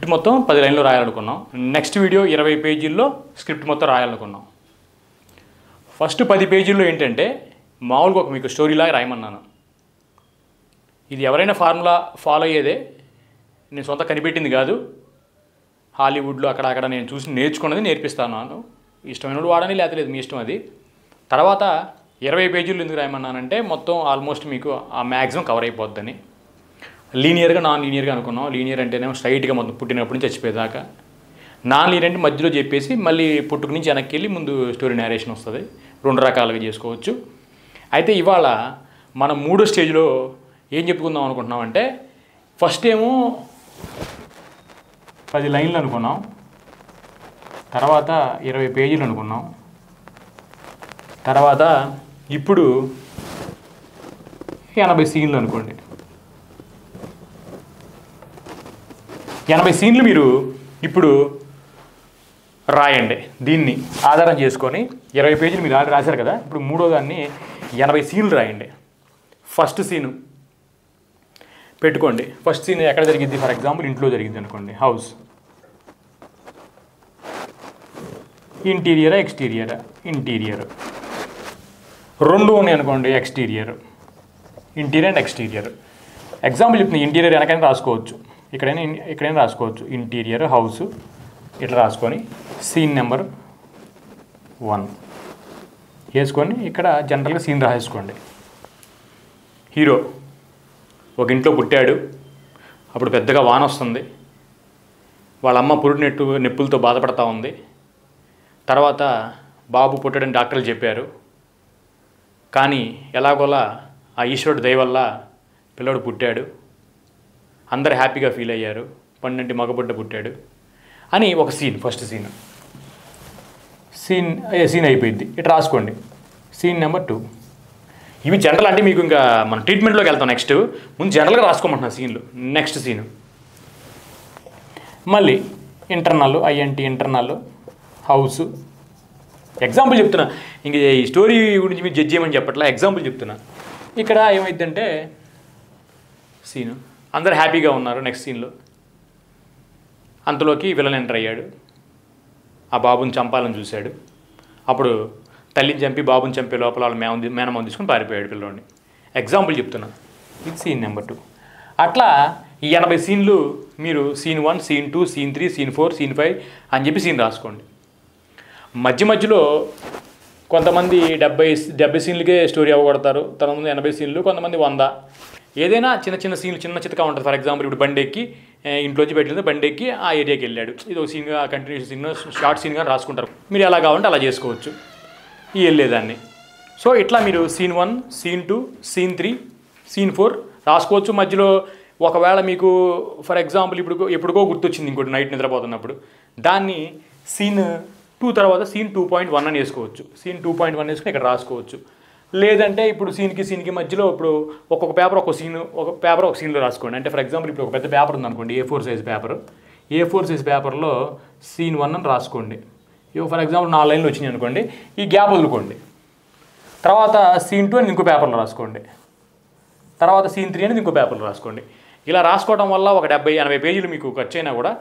Script మొత్తం 10 లైన్లో రాయాలనుకున్నాం. Next video 20 పేజీల్లో script మొత్తం రాయాలనుకున్నాం. ఫస్ట్ 10 పేజీల్లో ఏంటంటే మామూలుగా ఒక మీకు స్టోరీలాగా రాయమన్నాను. ఇది ఎవరైనా ఫార్ములా ఫాలో అయ్యేదే, నేను సొంత కనిపెట్టింది కాదు. హాలీవుడ్లో అక్కడ నేను చూసి నేర్చుకున్నది నేర్పిస్తాను. ఇష్టమైన వాళ్ళు వాడని లేకపోతే మీ ఇష్టం అది. తర్వాత 20 పేజీలు ఎందుకు రాయమన్నానంటే మొత్తం ఆల్మోస్ట్ మీకు ఆ మ్యాక్సిమం కవర్ అయిపోద్దని. లీనియర్గా నాన్ లీనియర్గా అనుకున్నాం. లీనియర్ అంటేనేమో స్ట్రైట్గా మొత్తం పుట్టినప్పటి నుంచి చచ్చిపోయేదాకా. నాన్ లీనియర్ అంటే మధ్యలో చెప్పేసి మళ్ళీ పుట్టుకు నుంచి వెనక్కి వెళ్ళి ముందు స్టోరీ నేరేషన్ వస్తుంది. 2 రకాలుగా చేసుకోవచ్చు. అయితే ఇవాళ మనం 3వ స్టేజ్లో ఏం చెప్పుకుందాం అనుకుంటున్నామంటే ఫస్ట్ ఏమో 10 లైన్లు అనుకున్నాం, తర్వాత 20 పేజీలు అనుకున్నాం, తర్వాత ఇప్పుడు 80 సీన్లు అనుకోండి. 80 సీన్లు మీరు ఇప్పుడు రాయండి. దీన్ని ఆధారం చేసుకొని 20 పేజీలు మీరు రాశారు కదా, ఇప్పుడు 3వ దాన్ని 80 సీన్లు రాయండి. ఫస్ట్ సీను పెట్టుకోండి. ఫస్ట్ సీన్ ఎక్కడ జరిగింది? ఫర్ ఎగ్జాంపుల్ ఇంట్లో జరిగింది అనుకోండి. హౌస్. ఇంటీరియరా ఎక్స్టీరియరా? ఇంటీరియర్. 2 ఉన్నాయి అనుకోండి. Exterior. Interior and exterior. Example చెప్తుంది. ఇంటీరియర్ వెనకైనా రాసుకోవచ్చు, ఇక్కడైనా రాసుకోవచ్చు. ఇంటీరియర్ హౌస్ ఇట్లా రాసుకొని సీన్ నెంబర్ 1 వేసుకొని ఇక్కడ జనరల్గా సీన్ రాసేసుకోండి. హీరో ఒక ఇంట్లో పుట్టాడు. అప్పుడు పెద్దగా వాన వస్తుంది. వాళ్ళ అమ్మ నొప్పులతో బాధపడతా ఉంది. తర్వాత బాబు పుట్టాడని డాక్టర్లు చెప్పారు. కానీ ఎలాగోలా ఆ ఈశ్వరుడు దయ వల్ల పిల్లడు పుట్టాడు. అందరు హ్యాపీగా ఫీల్ అయ్యారు. పన్నెంటి మగబుడ్డ పుట్టాడు అని ఒక సీన్. ఫస్ట్ సీన్ అయిపోయింది. ఇటు రాసుకోండి. Scene number 2. ఇవి జనరల్ అంటే మీకు ఇంకా మన ట్రీట్మెంట్లోకి వెళ్తాం. నెక్స్ట్ ముందు జనరల్గా రాసుకోమంటున్నా సీన్లు. నెక్స్ట్ సీను మళ్ళీ internal. INT internal house. Example చెప్తున్నా. ఇంక ఈ స్టోరీ గురించి మీరు జడ్జ్ చేయమని చెప్పట్లా, ఎగ్జాంపుల్ చెప్తున్నా. ఇక్కడ ఏమైందంటే సీను అందరు హ్యాపీగా ఉన్నారు. నెక్స్ట్ సీన్లో అంతలోకి విలన్ ఎంటర్ అయ్యాడు. ఆ బాబుని చంపాలని చూశాడు. అప్పుడు తల్లిని చంపి బాబుని చంపే లోపల వాళ్ళ మేనమామ తీసుకుని పారిపోయాడు పిల్లోడిని. ఎగ్జాంపుల్ చెప్తున్నా. ఇది సీన్ నెంబర్ 2. అట్లా ఈ 80 సీన్లు మీరు scene 1, scene 2, scene 3, scene 4, scene 5 అని చెప్పి సీన్ రాసుకోండి. మధ్యలో కొంతమంది 70 సీన్లకే స్టోరీ అవ్వగొడతారు. కొంతమంది 80 సీన్లు, కొంతమంది 100. ఏదైనా చిన్న సీన్లు చిన్న చిత్తగా ఉంటుంది. ఫర్ ఎగ్జాంపుల్ ఇప్పుడు బండి ఎక్కి ఇంట్లోంచి బయట బండి ఎక్కి ఆ ఏరియాకి వెళ్ళాడు. ఇది ఒక సీన్గా కంటిన్యూస్ సీన్, షార్ట్ సీన్గా రాసుకుంటారు. మీరు ఎలా కావాలంటే అలా చేసుకోవచ్చు ఈ వెళ్ళేదాన్ని. సో ఇట్లా మీరు సీన్ 1, సీన్ 2, సీన్ 3, సీన్ 4 రాసుకోవచ్చు. మధ్యలో ఒకవేళ మీకు ఫర్ ఎగ్జాంపుల్ ఎప్పుడుకో గుర్తొచ్చింది ఇంకోటి నైట్ నిద్రపోతున్నప్పుడు, దాన్ని సీన్ 2 తర్వాత సీన్ 2.1 అని వేసుకోవచ్చు. సీన్ 2.1 వేసుకుని ఇక్కడ రాసుకోవచ్చు. లేదంటే ఇప్పుడు సీన్కి మధ్యలో ఇప్పుడు ఒక్కొక్క పేపర్ ఒక సీన్లో రాసుకోండి. అంటే ఫర్ ఎగ్జాంపుల్ ఇప్పుడు ఒక పెద్ద పేపర్ ఉందనుకోండి, A4 size paper. A4 size పేపర్లో సీన్ 1 అని రాసుకోండి. ఫర్ ఎగ్జాంపుల్ 4 లైన్లు వచ్చినాయి అనుకోండి. ఈ గ్యాప్ వదులుకోండి. తర్వాత సీన్ 2 అని ఇంకో పేపర్లో రాసుకోండి. తర్వాత సీన్ 3 అనేది ఇంకో పేపర్లో రాసుకోండి. ఇలా రాసుకోవడం వల్ల ఒక 70-80 పేజీలు మీకు ఖర్చు అయినా కూడా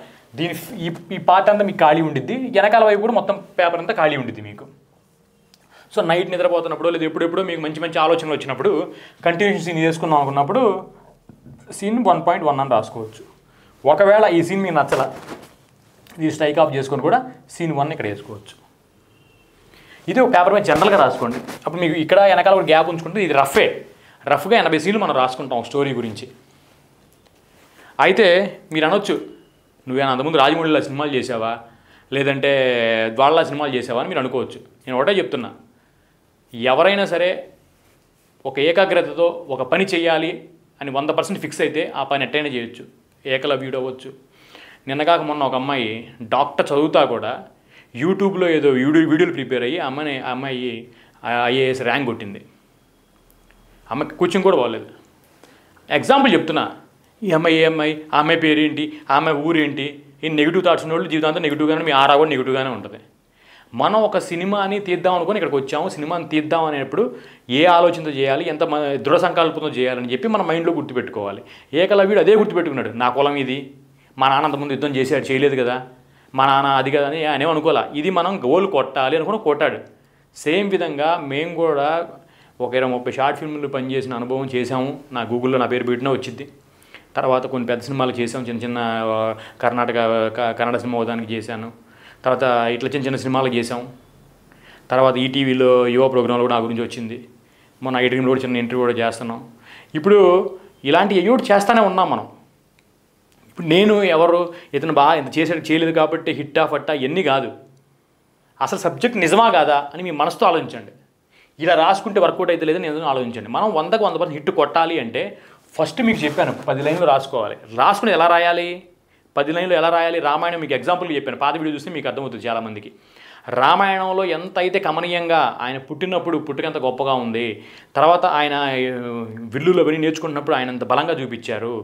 ఈ పార్ట్ అంతా మీకు ఖాళీ ఉండిద్ది. వెనకాల వైపు కూడా మొత్తం పేపర్ అంతా ఖాళీ ఉండిద్ది మీకు. సో నైట్ నిద్రపోతున్నప్పుడు లేదా ఎప్పుడెప్పుడో మీకు మంచి ఆలోచనలు వచ్చినప్పుడు కంటిన్యూషన్ సీన్ చేసుకుందాం అనుకున్నప్పుడు సీన్ 1.1 అని రాసుకోవచ్చు. ఒకవేళ ఈ సీన్ మీకు నచ్చలా, ఇది స్ట్రైక్ ఆఫ్ చేసుకొని కూడా సీన్ 1 ఇక్కడ వేసుకోవచ్చు. ఇది ఒక పేపర్ మీద జనరల్గా రాసుకోండి. అప్పుడు మీకు ఇక్కడ వెనకాల ఒక గ్యాప్ ఉంచుకుంటే ఇది రఫ్గా 80 సీన్లు మనం రాసుకుంటాం స్టోరీ గురించి. అయితే మీరు అనొచ్చు, నువ్వేనా అంతకుముందు రాజమౌళిలో సినిమాలు చేసావా, లేదంటే ద్వాళ్ళ సినిమాలు చేసావా అని మీరు అనుకోవచ్చు. నేను ఒకటే చెప్తున్నా, ఎవరైనా సరే ఒక ఏకాగ్రతతో ఒక పని చేయాలి అని 100% ఫిక్స్ అయితే ఆ పని ఎట్టయినా చేయొచ్చు. ఏకలవ్యుడు అవ్వచ్చు. నిన్నగాక మొన్న ఒక అమ్మాయి డాక్టర్ చదువుతా కూడా యూట్యూబ్లో ఏదో వీడియోలు ప్రిపేర్ అయ్యి అమ్మాయి IAS ర్యాంక్ కొట్టింది. అమ్మాయికి కూర్చొని కూడా పోలేదు. ఎగ్జాంపుల్ చెప్తున్నా. ఈ అమ్మాయి పేరేంటి, ఆ అమ్మాయి ఊరేంటి, ఈ నెగిటివ్ థాట్స్ ఉన్న వాళ్ళు జీవితాంతం నెగిటివ్గానే, మీ ఆరా కూడా నెగిటివ్గానే ఉంటుంది. మనం ఒక సినిమాని తీద్దాం అనుకుని ఇక్కడికి వచ్చాము. సినిమాని తీద్దాం అనేప్పుడు ఏ ఆలోచనతో చేయాలి, ఎంత దృఢ సంకల్పంతో చేయాలని చెప్పి మన మైండ్లో గుర్తుపెట్టుకోవాలి. ఏకలవ్యుడు అదే గుర్తుపెట్టుకున్నాడు. నా కులం ఇది, మా నాన్న అంతకుముందు యుద్ధం చేశాడు, చేయలేదు కదా, మా నాన్న అది కదా అని అనేవి అనుకోలే. ఇది మనం గోల్ కొట్టాలి అనుకుని కొట్టాడు. సేమ్ విధంగా మేము కూడా ఒక 20-30 షార్ట్ ఫిల్మ్లు పనిచేసిన అనుభవం చేశాము. నా గూగుల్లో నా పేరు పెట్టినా వచ్చింది. తర్వాత కొన్ని పెద్ద సినిమాలు చేసాము, చిన్న చిన్న కన్నడ సినిమా ఉదానికి చేశాను. తర్వాత ఇట్లా చిన్న చిన్న సినిమాలు చేసాము. తర్వాత ఈటీవీలో యువ ప్రోగ్రాంలో కూడా నా గురించి వచ్చింది. మొన్న ఐటీవీలో కూడా చిన్న ఇంటర్వ్యూ కూడా చేస్తున్నాం. ఇప్పుడు ఇలాంటి ఎయ్యోటి చేస్తూనే ఉన్నాం మనం. ఇప్పుడు నేను ఎవరు ఇతను బాగా ఇంత చేసాడు చేయలేదు కాబట్టి హిట్టా ఫట్టా ఇవన్నీ కాదు. అసలు సబ్జెక్ట్ నిజమా కాదా అని మీ మనసుతో ఆలోచించండి. ఇలా రాసుకుంటే వర్కౌట్ అయితే లేదని నేను ఆలోచించండి. మనం 100కు 100% హిట్ కొట్టాలి అంటే ఫస్ట్ మీకు చెప్పాను 10 లైన్లు రాసుకోవాలి. రాసుకుని ఎలా రాయాలి, 10 లైన్లు ఎలా రాయాలి? రామాయణం మీకు ఎగ్జాంపుల్ చెప్పాను, పాత వీడియో చూస్తే మీకు అర్థమవుతుంది చాలామందికి. రామాయణంలో ఎంత అయితే కమనీయంగా ఆయన పుట్టినప్పుడు పుట్టుకంత గొప్పగా ఉంది, తర్వాత ఆయన విల్లులు అవన్నీ నేర్చుకుంటున్నప్పుడు ఆయన ఎంత బలంగా చూపించారు,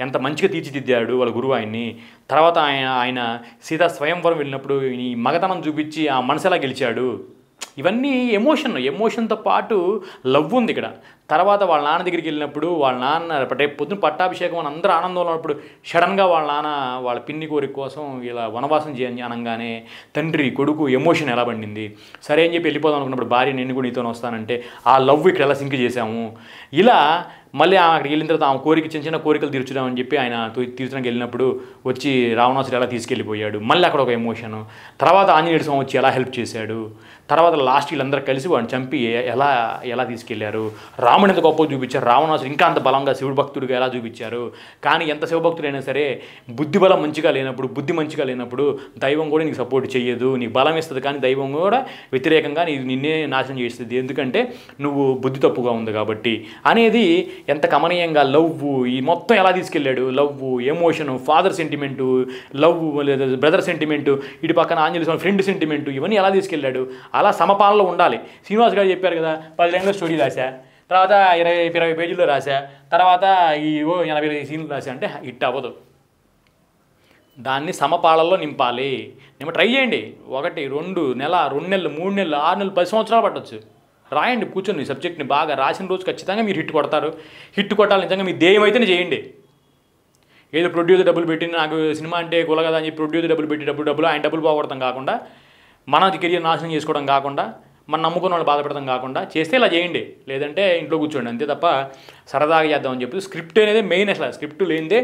ఎంత మంచిగా తీర్చిదిద్దాడు వాళ్ళ గురువు ఆయన్ని. తర్వాత ఆయన సీతా స్వయంవరం వెళ్ళినప్పుడు ఈ మగతనం చూపించి ఆ మనసు ఎలా గెలిచాడు. ఇవన్నీ ఎమోషన్తో పాటు లవ్ ఉంది ఇక్కడ. తర్వాత వాళ్ళ నాన్న దగ్గరికి వెళ్ళినప్పుడు వాళ్ళ నాన్న పొద్దున పట్టాభిషేకం అని అందరూ ఆనందంలో ఉన్నప్పుడు సడన్గా వాళ్ళ నాన్న వాళ్ళ పిన్ని కోరిక కోసం ఇలా వనవాసం చేయని అనగానే తండ్రి కొడుకు ఎమోషన్ ఎలా పండింది. సరే అని చెప్పి వెళ్ళిపోదాం అనుకున్నప్పుడు భార్య నేను కూడా నీతో వస్తానంటే ఆ లవ్ ఇక్కడ ఎలా సింక్ చేశాము. ఇలా మళ్ళీ అక్కడికి వెళ్ళిన తర్వాత ఆమె కోరిక చిన్న చిన్న కోరికలు తీర్చుదామని చెప్పి ఆయన తీర్చడానికి వెళ్ళినప్పుడు వచ్చి రావణాసుడు ఎలా తీసుకెళ్ళిపోయాడు, మళ్ళీ అక్కడ ఒక ఎమోషను. తర్వాత ఆంజనేయుడు స్వామి వచ్చి ఎలా హెల్ప్ చేశాడు. తర్వాత లాస్ట్ వీళ్ళందరూ కలిసి వాడిని చంపి ఎలా తీసుకెళ్లారు. రాముడు ఎంత గొప్పగా చూపించారు, రావణాసుడు ఇంకా అంత బలంగా శివుడు భక్తుడిగా ఎలా చూపించారు. కానీ ఎంత శివభక్తుడైనా సరే బుద్ధి బలం మంచిగా లేనప్పుడు, బుద్ధి మంచిగా లేనప్పుడు దైవం కూడా నీకు సపోర్ట్ చేయదు. నీకు బలం ఇస్తుంది కానీ దైవం కూడా వ్యతిరేకంగా నిన్నే నాశనం చేస్తుంది. ఎందుకంటే నువ్వు బుద్ధి తప్పుగా ఉంది కాబట్టి అనేది ఎంత కమనీయంగా లవ్ ఈ మొత్తం ఎలా తీసుకెళ్ళాడు. Love, emotion, father sentiment, love brother sentiment, ఇటు పక్కన ఆంజనేయ స్వామి ఫ్రెండ్ సెంటిమెంటు, ఇవన్నీ ఎలా తీసుకెళ్ళాడు. అలా సమపాలనలో ఉండాలి. శ్రీనివాస్ గారు చెప్పారు కదా 10 లైన్ల స్టోరీ రాశా, తర్వాత 20 పేజీల్లో రాశా, తర్వాత 80 సీన్లు రాశా అంటే హిట్ అవ్వదు. దాన్ని సమపాలనలో నింపాలి. నేను ట్రై చేయండి. 1, 2 నెల, 2 నెలలు, 3 నెలలు, 6 నెలలు, 10 సంవత్సరాలు పట్టవచ్చు. రాయండి కూర్చొని సబ్జెక్ట్ని బాగా రాసిన రోజు ఖచ్చితంగా మీరు హిట్ కొడతారు. హిట్ కొట్టాలి నిజంగా మీ ధ్యేయం అయితేనే చేయండి. ఏదో ప్రొడ్యూసర్ డబ్బులు పెట్టి నాకు సినిమా అంటే కుల కదా అని చెప్పి ప్రొడ్యూసర్ డబ్బులు పెట్టి డబ్బులు ఆయన డబ్బులు పోగొడతాం కాకుండా, మన కెరియర్ నాశనం చేసుకోవడం కాకుండా, మన నమ్ముకున్న వాళ్ళు బాధపడతాం కాకుండా చేస్తే ఇలా చేయండి. లేదంటే ఇంట్లో కూర్చోండి అంతే తప్ప సరదాగా చేద్దామని చెప్పి. స్క్రిప్ట్ అనేది మెయిన్. అసలు స్క్రిప్ట్ లేనిదే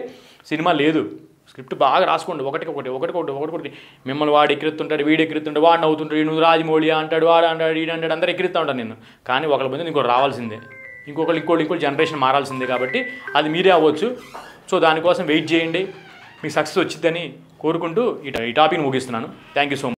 సినిమా లేదు. స్క్రిప్ట్ బాగా రాసుకోండి. ఒకటి మిమ్మల్ని వాడు ఎక్కిరిస్తుంటాడు, వీడు ఎక్కిరిస్తుంటాడు, వాడు నవ్వుతుంటాడు, నువ్వు రాజమౌళి అంటాడు, వాడు అంటాడు, వీడు అంటాడు, అందరూ ఎక్కిరిస్తూ ఉంటాను నేను. కానీ ఒకళ్ళ ముందు ఇంకోటి రావాల్సిందే, ఇంకోటి జనరేషన్ మారాల్సిందే. కాబట్టి అది మీరే అవ్వచ్చు. సో దానికోసం వెయిట్ చేయండి. మీకు సక్సెస్ వచ్చిందని కోరుకుంటూ ఈ టాపిక్ని ముగిస్తున్నాను. Thank you so much.